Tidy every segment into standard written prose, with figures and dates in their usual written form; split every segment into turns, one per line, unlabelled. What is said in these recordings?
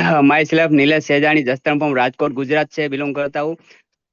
My self Nilesh Sejani, जस्तन from Rajkot Gujarat से belong करता हूँ।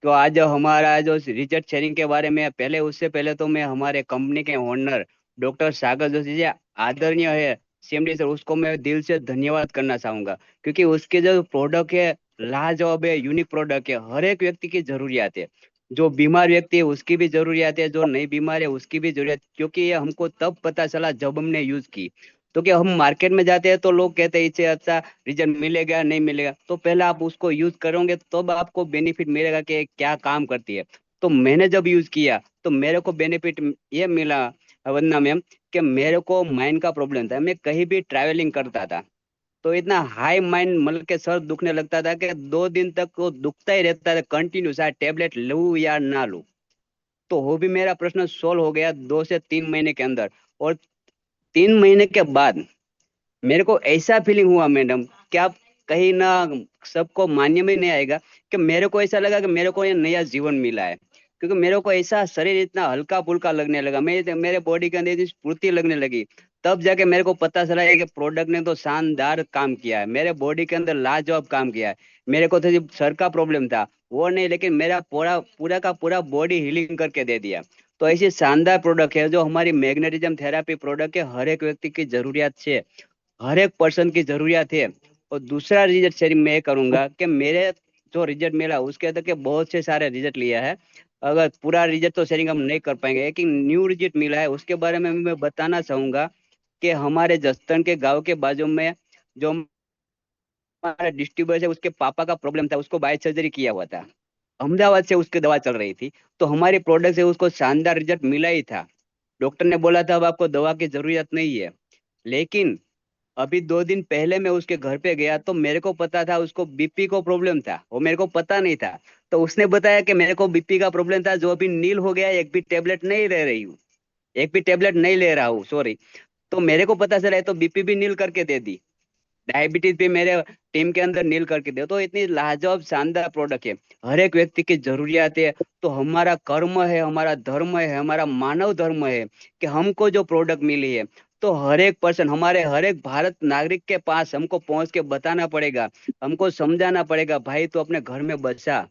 तो आज हमारा जो रिजल्ट शेयरिंग के बारे में, पहले उससे पहले तो मैं हमारे कंपनी के ओनर डॉक्टर सागर जोशी जी, आदरणीय है सीएमडी सर, उसको मैं दिल से धन्यवाद करना चाहूंगा। क्योंकि उसके जो प्रोडक्ट है लाजवाब है, यूनिक प्रोडक्ट है, हर एक व्यक्ति की जरूरियात है। जो बीमार व्यक्ति है उसकी भी जरूरियात है, जो नहीं बीमार है उसकी भी जरूरत, क्योंकि ये हमको तब पता चला जब हमने यूज की। तो क्या हम मार्केट में जाते हैं तो लोग कहते हैं इससे अच्छा रिजल्ट मिलेगा नहीं मिलेगा, तो पहले आप उसको यूज करोगे तब आपको बेनिफिट मिलेगा कि क्या काम करती है। तो मैंने जब यूज किया तो मेरे को बेनिफिट ये मिला, वंदना मैम, कि मेरे को माइंड का प्रॉब्लम था। मैं कहीं भी ट्रैवलिंग करता था तो इतना हाई माइंड मतलब के सर दुखने लगता था कि 2 दिन तक वो दुखता ही रहता था कंटिन्यू, चाहे टेबलेट लूं या ना लूं। तो वो भी मेरा प्रश्न सोल्व हो गया 2 से 3 महीने के अंदर। और 3 महीने के बाद मेरे को ऐसा फीलिंग हुआ मैडम, कि आप कहीं ना, सबको मानने में नहीं आएगा, कि मेरे को ऐसा लगा कि मेरे को ये नया जीवन मिला है। क्योंकि मेरे को ऐसा शरीर इतना हल्का फुल्का लगने लगा, मेरे बॉडी के अंदर इतनी स्फूर्ति लगने लगी। तब जाके मेरे को पता चला है कि प्रोडक्ट ने तो शानदार काम किया है, मेरे बॉडी के अंदर लाजवाब काम किया है। मेरे को तो सिर्फ सर का प्रॉब्लम था, वो नहीं, लेकिन मेरा पूरा पूरा का पूरा बॉडी हीलिंग करके दे दिया। तो ऐसी शानदार प्रोडक्ट है जो हमारी मैग्नेटिज्म थेरापी प्रोडक्ट है, हर एक व्यक्ति की जरूरियात है, हर एक पर्सन की जरूरियात है। और दूसरा रिजल्ट शेयरिंग मैं करूंगा कि मेरे जो रिजल्ट मिला उसके अंदर के बहुत से सारे रिजल्ट लिया है। अगर पूरा रिजल्ट तो शेयरिंग हम नहीं कर पाएंगे, लेकिन न्यू रिजल्ट मिला है उसके बारे में मैं बताना चाहूंगा। कि हमारे जस्तन के गांव के बाजू में जो हमारा डिस्ट्रीब्यूटर है, उसके पापा का प्रॉब्लम था, उसको बाय सर्जरी किया हुआ था, अहमदाबाद से उसकी दवा चल रही थी। तो हमारे प्रोडक्ट से उसको शानदार रिजल्ट मिला ही था। डॉक्टर ने बोला था अब आपको दवा की जरूरत नहीं है। लेकिन अभी 2 दिन पहले मैं उसके घर पे गया तो मेरे को पता था उसको बीपी को प्रॉब्लम था, वो मेरे को पता नहीं था। तो उसने बताया कि मेरे को बीपी का प्रॉब्लम था, जो अभी नील हो गया है, एक भी टेबलेट नहीं ले रही हूँ, एक भी टेबलेट नहीं ले रहा हूँ, सॉरी। तो मेरे को पता चला है, तो बीपी भी नील करके दे दी, डायबिटीज भी मेरे टीम के अंदर नील करके दे। तो इतनी लाजवाब शानदार प्रोडक्ट है, हर एक व्यक्ति की जरूरियात है। तो हमारा कर्म है, हमारा धर्म है, हमारा मानव धर्म है कि हमको जो प्रोडक्ट मिली है, तो हर एक पर्सन, हमारे हर एक भारत नागरिक के पास हमको पहुंच के बताना पड़ेगा, हमको समझाना पड़ेगा, भाई तो अपने घर में बचा,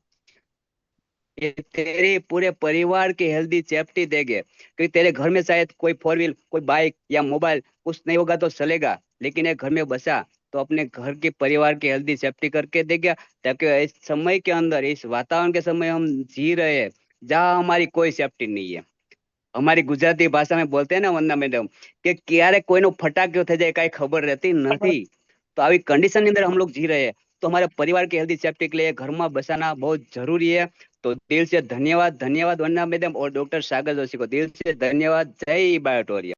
ये तेरे पूरे परिवार की हेल्दी सेफ्टी देंगे। क्योंकि तेरे घर में शायद कोई फोर व्हील, कोई बाइक या मोबाइल कुछ नहीं होगा तो चलेगा, लेकिन एक घर में बसा तो अपने घर के परिवार की हेल्दी सेफ्टी करके देगा। ताकि इस समय के अंदर, इस वातावरण के समय हम जी रहे हैं, जहाँ हमारी कोई सेफ्टी नहीं है। हमारी गुजराती भाषा में बोलते हैं ना वंदना मैडम, कि क्યારે કોઈનો ફટાક્યો થઈ જાય કઈ ખબર રહેતી નથી। तो अभी कंडीशन के अंदर हम लोग जी रहे हैं। तो हमारे परिवार की हेल्दी सेफ्टी के लिए घर में बसाना बहुत जरूरी है। तो दिल से धन्यवाद, धन्यवाद वंदना मैडम और डॉक्टर सागर जोशी को दिल से धन्यवाद। जय बायोटोरिया।